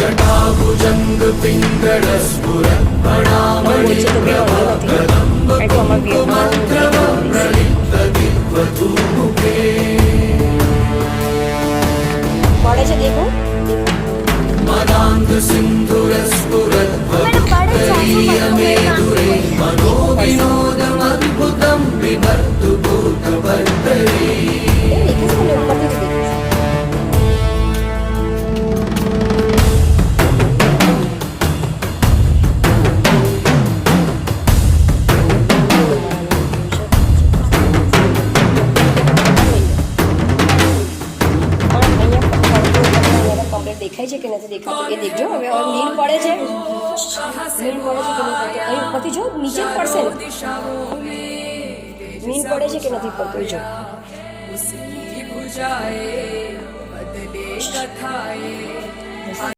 जटाभुजंग पिंगल स्फुरत् प्रणामणि प्रभाकरं वपुमन्त्रवं प्रलिप्त दिग्वधूमुखे मदान्ध सिन्धुरस्फुरत् भक्तरीयमेधुरे मनोविनोदमद्भुतं बिभर्तु भूतभर्तरे દેખાય છે કે નથી દેખાતું એ દેખજો. હવે નીર પડે છે, નીર પડે છે કે નથી અહીં ઉપરથી જો નીચે જ પડશે ને, નીર પડે છે કે નથી પડતું એ જો. उसी बुझाए बदले कथाएं